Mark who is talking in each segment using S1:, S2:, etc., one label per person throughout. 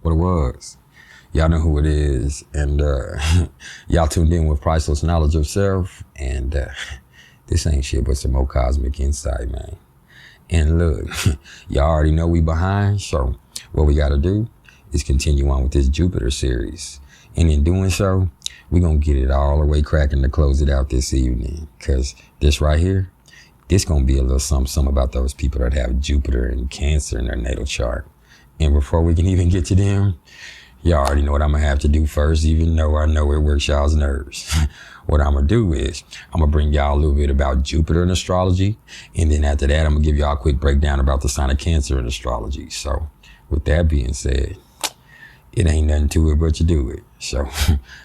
S1: what it was. Y'all know who it is. And y'all tuned in with Priceless Knowledge of Self. And this ain't shit but some more cosmic insight, man. And look, y'all already know we behind. So what we got to do is continue on with this Jupiter series. And in doing so, we're going to get it all the way cracking to close it out this evening. Because this right here, this going to be a little something about those people that have Jupiter and Cancer in their natal chart. And before we can even get to them, y'all already know what I'm going to have to do first, even though I know it works y'all's nerves. What I'm going to do is I'm going to bring y'all a little bit about Jupiter in astrology. And then after that, I'm going to give y'all a quick breakdown about the sign of Cancer in astrology. So with that being said, it ain't nothing to it but you do it. So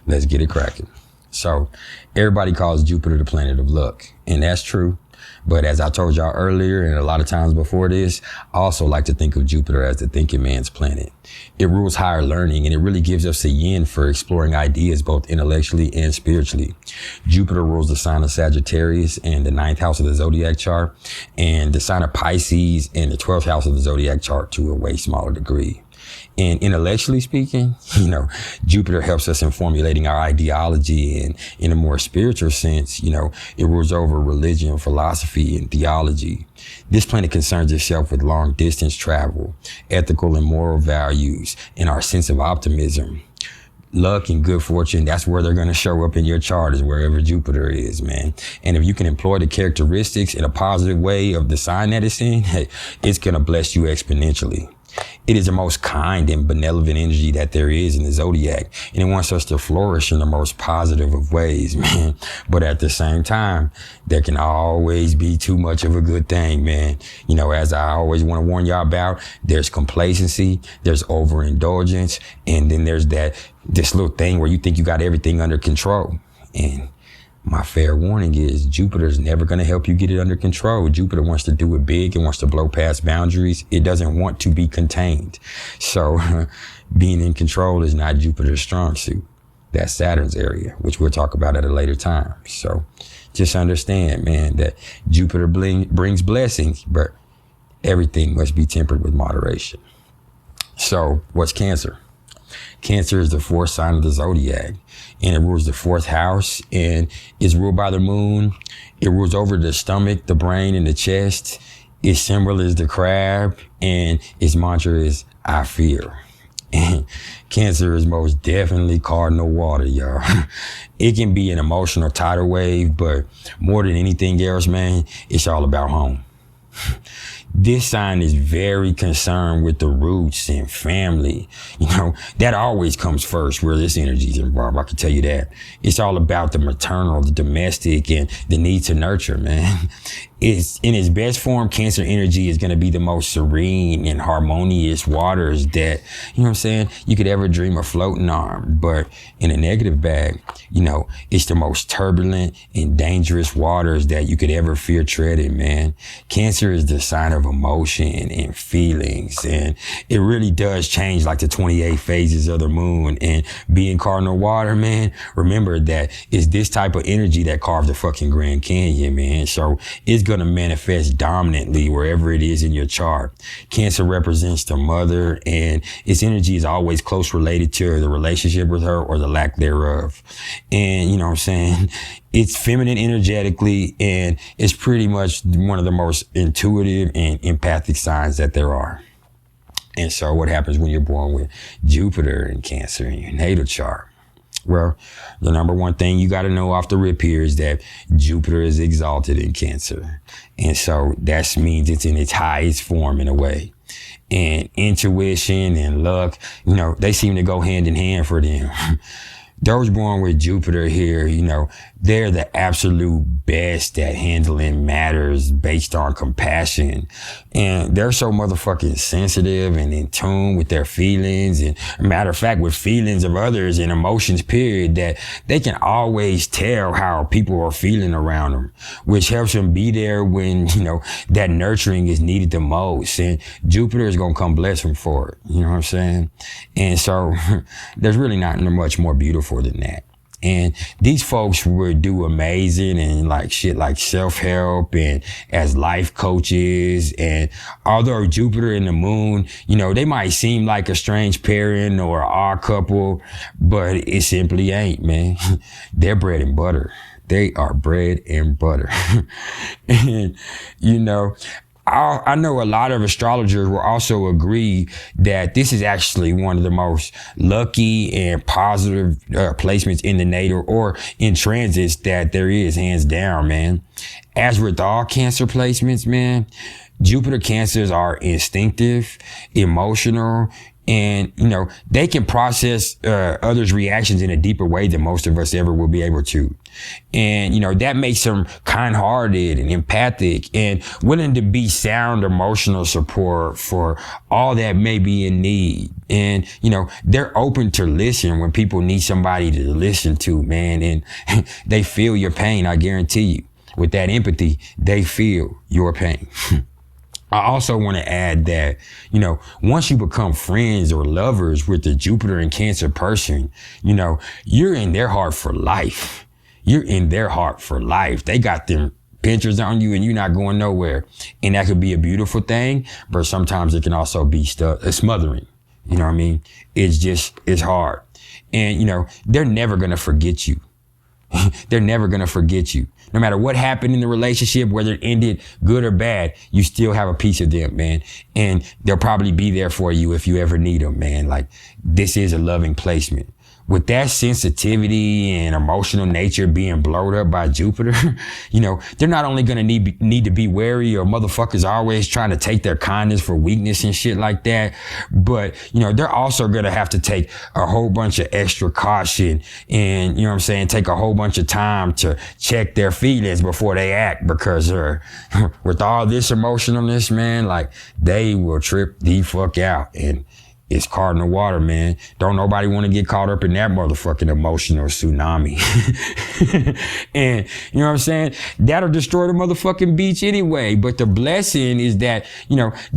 S1: let's get it cracking. So everybody calls Jupiter the planet of luck. And that's true. But as I told y'all earlier, and a lot of times before this, I also like to think of Jupiter as the thinking man's planet. It rules higher learning, and it really gives us a yin for exploring ideas both intellectually and spiritually. Jupiter rules the sign of Sagittarius and the 9th house of the zodiac chart, and the sign of Pisces and the 12th house of the zodiac chart to a way smaller degree. And intellectually speaking, Jupiter helps us in formulating our ideology, and in a more spiritual sense, it rules over religion, philosophy, and theology. This planet concerns itself with long distance travel, ethical and moral values, and our sense of optimism. Luck and good fortune, that's where they're going to show up in your chart, is wherever Jupiter is, man. And if you can employ the characteristics in a positive way of the sign that it's in, hey, it's going to bless you exponentially. It is the most kind and benevolent energy that there is in the zodiac, and it wants us to flourish in the most positive of ways, man. But at the same time, there can always be too much of a good thing, man. As I always want to warn y'all about, there's complacency, there's overindulgence, and then there's this little thing where you think you got everything under control. And my fair warning is Jupiter's never going to help you get it under control. Jupiter wants to do it big and wants to blow past boundaries. It doesn't want to be contained. So being in control is not Jupiter's strong suit. That's Saturn's area, which we'll talk about at a later time. So just understand, man, that Jupiter brings blessings, but everything must be tempered with moderation. So what's Cancer? Cancer is the 4th sign of the zodiac, and it rules the 4th house, and it's ruled by the moon. It rules over the stomach, the brain, and the chest. Its symbol is the crab, and its mantra is, I fear. And Cancer is most definitely cardinal water, y'all. It can be an emotional tidal wave, but more than anything else, man, it's all about home. This sign is very concerned with the roots and family. That always comes first where this energy is involved. I can tell you that. It's all about the maternal, the domestic, and the need to nurture, man. It's in its best form, Cancer energy is going to be the most serene and harmonious waters that, you could ever dream of floating on. But in a negative bag, it's the most turbulent and dangerous waters that you could ever fear treading, man. Cancer is the sign of emotion and feelings, and it really does change like the 28 phases of the moon. And being cardinal water, man, remember that it's this type of energy that carved the fucking Grand Canyon, man. So it's going to manifest dominantly wherever it is in your chart. Cancer represents the mother, and its energy is always close related to the relationship with her or the lack thereof. And it's feminine energetically, and it's pretty much one of the most intuitive and empathic signs that there are. And so what happens when you're born with Jupiter and Cancer in your natal chart? Well, the number one thing you got to know off the rip here is that Jupiter is exalted in Cancer. And so that means it's in its highest form in a way. And intuition and luck, they seem to go hand in hand for them. Those born with Jupiter here, they're the absolute best at handling matters based on compassion. And they're so motherfucking sensitive and in tune with their feelings, and matter of fact, with feelings of others and emotions, period, that they can always tell how people are feeling around them, which helps them be there when, that nurturing is needed the most. And Jupiter is going to come bless them for it. You know what I'm saying? And so there's really not much more beautiful than that. And these folks would do amazing and like shit like self-help and as life coaches. And although Jupiter and the moon, they might seem like a strange pairing or an odd couple, but it simply ain't, man. They're bread and butter. They are bread and butter. And, I know a lot of astrologers will also agree that this is actually one of the most lucky and positive placements in the natal or in transits that there is, hands down, man. As with all Cancer placements, man, Jupiter Cancers are instinctive, emotional, and, they can process others' reactions in a deeper way than most of us ever will be able to. And, that makes them kind-hearted and empathic and willing to be sound emotional support for all that may be in need. And, they're open to listen when people need somebody to listen to, man. And they feel your pain, I guarantee you. With that empathy, they feel your pain. I also want to add that, once you become friends or lovers with the Jupiter and Cancer person, you're in their heart for life. You're in their heart for life. They got them pictures on you and you're not going nowhere. And that could be a beautiful thing, but sometimes it can also be smothering. You know what I mean? It's hard. And, they're never going to forget you. They're never going to forget you. No matter what happened in the relationship, whether it ended good or bad, you still have a piece of them, man. And they'll probably be there for you if you ever need them, man. Like, this is a loving placement. With that sensitivity and emotional nature being blown up by Jupiter, they're not only going to need to be wary or motherfuckers always trying to take their kindness for weakness and shit like that. But, they're also going to have to take a whole bunch of extra caution and, take a whole bunch of time to check their feelings before they act because with all this emotionalness, man, like they will trip the fuck out. And it's cardinal water, man. Don't nobody want to get caught up in that motherfucking emotional tsunami. And you know what I'm saying? That'll destroy the motherfucking beach anyway. But the blessing is that,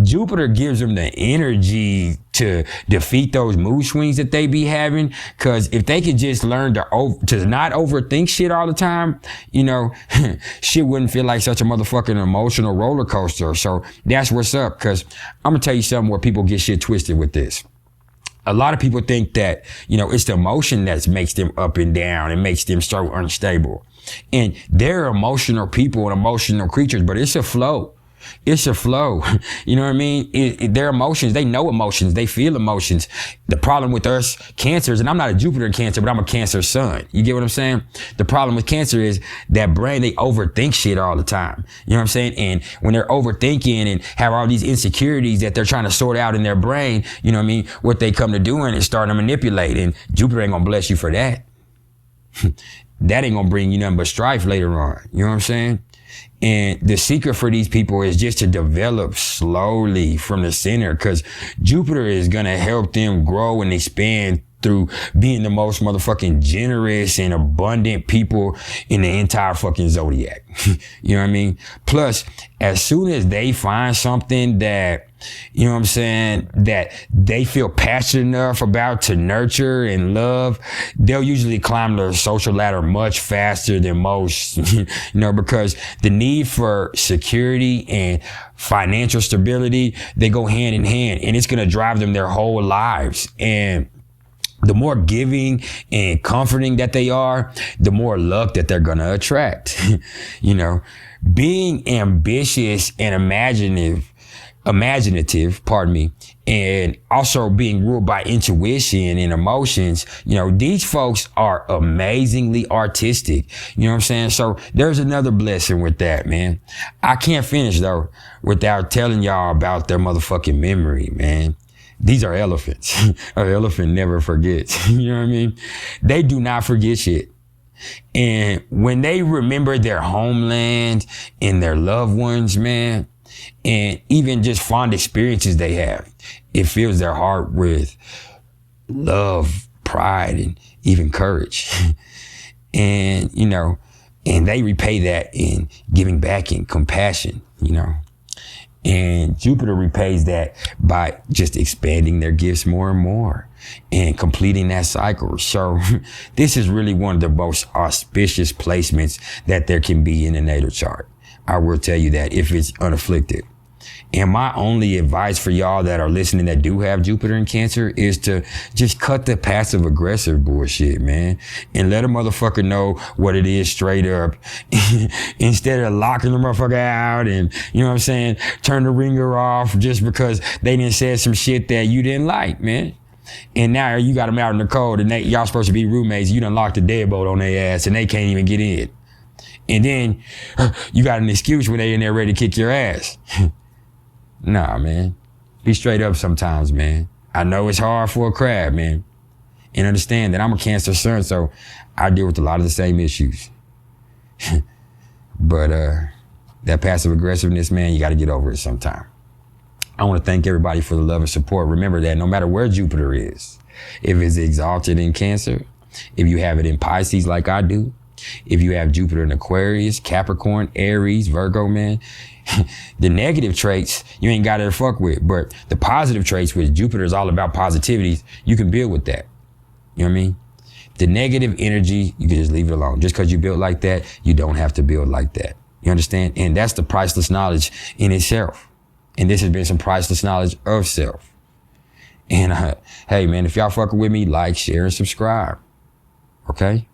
S1: Jupiter gives them the energy to defeat those mood swings that they be having. Cause if they could just learn to not overthink shit all the time, shit wouldn't feel like such a motherfucking emotional roller coaster. So that's what's up. Cause I'm gonna tell you something where people get shit twisted with this. A lot of people think that, it's the emotion that makes them up and down and makes them so unstable. And they're emotional people and emotional creatures, but it's a flow. It's a flow. You know what I mean? Their emotions, they know emotions, they feel emotions. The problem with us Cancers, and I'm not a Jupiter Cancer, but I'm a Cancer sun. You get what I'm saying? The problem with Cancer is that brain, they overthink shit all the time. You know what I'm saying? And when they're overthinking and have all these insecurities that they're trying to sort out in their brain, you know what I mean? What they come to doing is starting to manipulate, and Jupiter ain't gonna bless you for that. That ain't gonna bring you nothing but strife later on. You know what I'm saying? And the secret for these people is just to develop slowly from the center, because Jupiter is going to help them grow and expand through being the most motherfucking generous and abundant people in the entire fucking zodiac. You know what I mean? Plus, as soon as they find something that, you know what I'm saying, that they feel passionate enough about to nurture and love, they'll usually climb the social ladder much faster than most, because the need for security and financial stability, they go hand in hand, and it's going to drive them their whole lives. And the more giving and comforting that they are, the more luck that they're going to attract. Being ambitious and imaginative, and also being ruled by intuition and emotions, these folks are amazingly artistic. You know what I'm saying? So there's another blessing with that, man. I can't finish though without telling y'all about their motherfucking memory, man. These are elephants. An elephant never forgets. You know what I mean? They do not forget shit. And when they remember their homeland and their loved ones, man, and even just fond experiences they have, it fills their heart with love, pride, and even courage. And, and they repay that in giving back and compassion, And Jupiter repays that by just expanding their gifts more and more and completing that cycle. So this is really one of the most auspicious placements that there can be in a natal chart. I will tell you that if it's unafflicted. And my only advice for y'all that are listening that do have Jupiter in Cancer is to just cut the passive aggressive bullshit, man. And let a motherfucker know what it is straight up instead of locking the motherfucker out and, you know what I'm saying, turn the ringer off just because they didn't say some shit that you didn't like, man. And now you got them out in the cold and y'all supposed to be roommates. You done locked the deadbolt on their ass and they can't even get in. And then you got an excuse when they in there ready to kick your ass. Nah, man. Be straight up sometimes, man. I know it's hard for a crab, man. And understand that I'm a Cancer sun, so I deal with a lot of the same issues. But that passive aggressiveness, man, you got to get over it sometime. I want to thank everybody for the love and support. Remember that no matter where Jupiter is, if it's exalted in Cancer, if you have it in Pisces like I do, if you have Jupiter in Aquarius, Capricorn, Aries, Virgo, man, the negative traits you ain't got to fuck with, but the positive traits, which Jupiter is all about positivities, you can build with that. You know what I mean? The negative energy, you can just leave it alone. Just because you build like that, you don't have to build like that. You understand? And that's the priceless knowledge in itself. And this has been some priceless knowledge of self. And hey, man, if y'all fucking with me, like, share, and subscribe. Okay?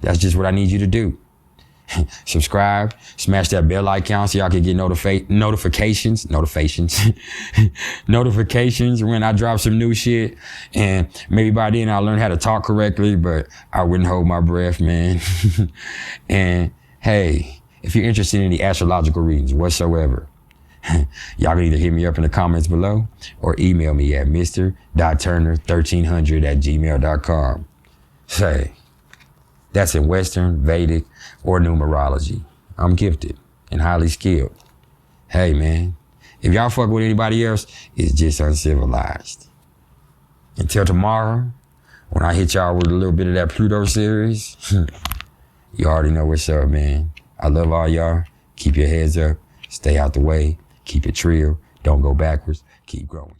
S1: That's just what I need you to do. Subscribe, smash that bell icon so y'all can get notifications when I drop some new shit. And maybe by then I'll learn how to talk correctly, but I wouldn't hold my breath, man. And hey, if you're interested in the astrological readings whatsoever, y'all can either hit me up in the comments below or email me at mr.turner1300@gmail.com. Say, that's in Western, Vedic, or numerology. I'm gifted and highly skilled. Hey, man, if y'all fuck with anybody else, it's just uncivilized. Until tomorrow, when I hit y'all with a little bit of that Pluto series, you already know what's up, man. I love all y'all. Keep your heads up. Stay out the way. Keep it trill. Don't go backwards. Keep growing.